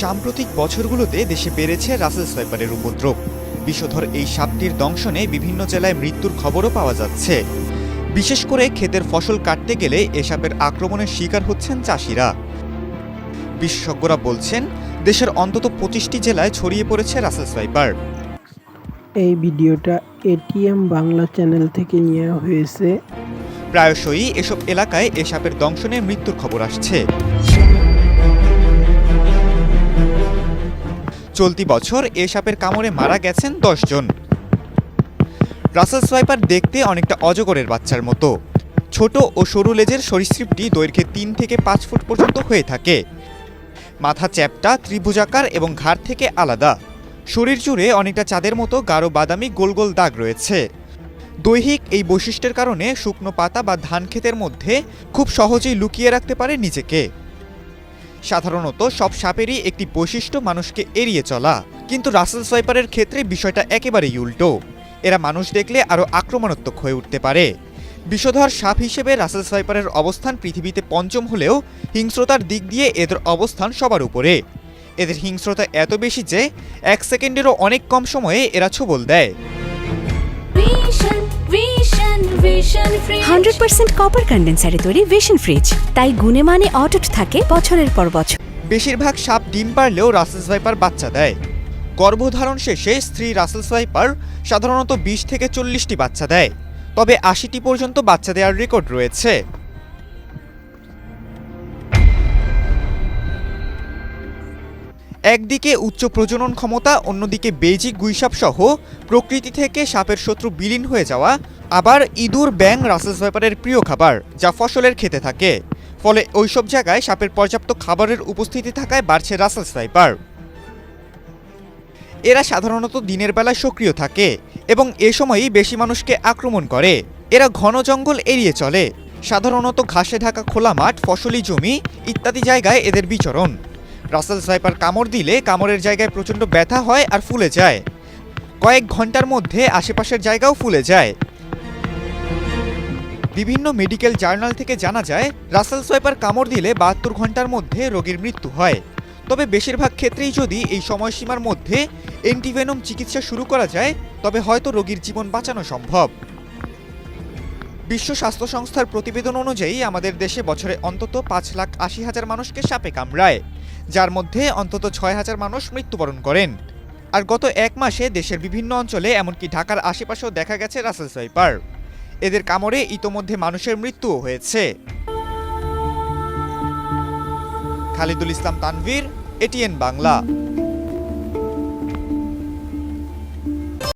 সাম্প্রতিক বছরগুলোতে দেশে বেড়েছে রাসেলস ভাইপারের উপদ্রব। বিষধর এই সাপটির দংশনে বিভিন্ন জেলায় মৃত্যুর খবরও পাওয়া যাচ্ছে। বিশেষ করে ক্ষেতের ফসল কাটতে গেলে এ সাপের আক্রমণের শিকার হচ্ছেন চাষিরা। বিশেষজ্ঞরা বলছেন, দেশের অন্তত ২৫টি জেলায় ছড়িয়ে পড়েছে রাসেলস ভাইপার। এই ভিডিওটা এটিএম বাংলা চ্যানেল থেকে নেওয়া হয়েছে। প্রায়শই এসব এলাকায় এ সাপের দংশনে মৃত্যুর খবর আসছে। চলতি বছর এ সাপের কামড়ে মারা গেছেন ১০ জন। রাসেলস ভাইপার দেখতে অনেকটা অজগরের বাচ্চার মতো। ছোট ও সরু লেজের সরীসৃপটি দৈর্ঘ্যে ৩ থেকে ৫ ফুট পর্যন্ত হয়ে থাকে। মাথা চ্যাপ্টা, ত্রিভুজাকার এবং ঘাড় থেকে আলাদা। শরীর জুড়ে অনেকটা চাঁদের মতো গাঢ় বাদামি গোল গোল দাগ রয়েছে। দৈহিক এই বৈশিষ্ট্যের কারণে শুকনো পাতা বা ধান ক্ষেতের মধ্যে খুব সহজেই লুকিয়ে রাখতে পারে নিজেকে। সাধারণত সব সাপেরই একটি বৈশিষ্ট্য মানুষকে এড়িয়ে চলা, কিন্তু রাসেলস ভাইপারের ক্ষেত্রে বিষয়টা একেবারেই উল্টো। এরা মানুষ দেখলে আরও আক্রমণাত্মক হয়ে উঠতে পারে। বিষধর সাপ হিসেবে রাসেলস ভাইপারের অবস্থান পৃথিবীতে পঞ্চম হলেও হিংস্রতার দিক দিয়ে এদের অবস্থান সবার উপরে। এদের হিংস্রতা এত বেশি যে ১ সেকেন্ডেরও অনেক কম সময়ে এরা ছোবল দেয়। 100% কপার কন্ডেন্সারে তৈরি ভিশন ফ্রিজ, তাই গুণে মানে অটুট থাকে বছরের পর বছর। বেশিরভাগ সাপ ডিম পারলেও রাসেলস ভাইপার বাচ্চা দেয়। গর্ভধারণ শেষে স্ত্রী রাসেলস ভাইপার সাধারণত ২০ থেকে ৪০টি বাচ্চা দেয়, তবে ৮০টি পর্যন্ত বাচ্চা দেওয়ার রেকর্ড রয়েছে। একদিকে উচ্চ প্রজনন ক্ষমতা, অন্যদিকে বেজিক গুইসাপ সহ প্রকৃতি থেকে সাপের শত্রু বিলীন হয়ে যাওয়া। আবার ইঁদুর, ব্যাঙ রাসেলস ভাইপারের প্রিয় খাবার, যা ফসলের খেতে থাকে। ফলে ওইসব জায়গায় সাপের পর্যাপ্ত খাবারের উপস্থিতি থাকায় বাড়ছে রাসেলস ভাইপার। এরা সাধারণত দিনের বেলায় সক্রিয় থাকে এবং এ সময়ই বেশি মানুষকে আক্রমণ করে। এরা ঘন জঙ্গল এড়িয়ে চলে। সাধারণত ঘাসে ঢাকা খোলা মাঠ, ফসলি জমি ইত্যাদি জায়গায় এদের বিচরণ। রাসেলস ভাইপার কামড় দিলে কামড়ের জায়গায় প্রচণ্ড ব্যথা হয় আর ফুলে যায়। কয়েক ঘন্টার মধ্যে আশেপাশের জায়গাও ফুলে যায়। বিভিন্ন মেডিকেল জার্নাল থেকে জানা যায়, রাসেলস ভাইপার কামড় দিলে ৭২ ঘন্টার মধ্যে রোগীর মৃত্যু হয়। তবে বেশিরভাগ ক্ষেত্রেই যদি এই সময়সীমার মধ্যে অ্যান্টিভেনম চিকিৎসা শুরু করা যায়, তবে হয়তো রোগীর জীবন বাঁচানো সম্ভব। বিশ্ব স্বাস্থ্য সংস্থার প্রতিবেদন অনুযায়ী আমাদের দেশে বছরে অন্তত ৫,৮০,০০০ মানুষকে সাপে কামড়ায়, যার মধ্যে অন্তত ৬,০০০ মানুষ মৃত্যুবরণ করেন। আর গত ১ মাসে দেশের বিভিন্ন অঞ্চলে, এমনকি ঢাকার আশেপাশেও দেখা গেছে রাসেলস ভাইপার। এদের কামড়ে ইতোমধ্যে মানুষের মৃত্যুও হয়েছে। খালিদুল ইসলাম তানভীর, এটিএন বাংলা।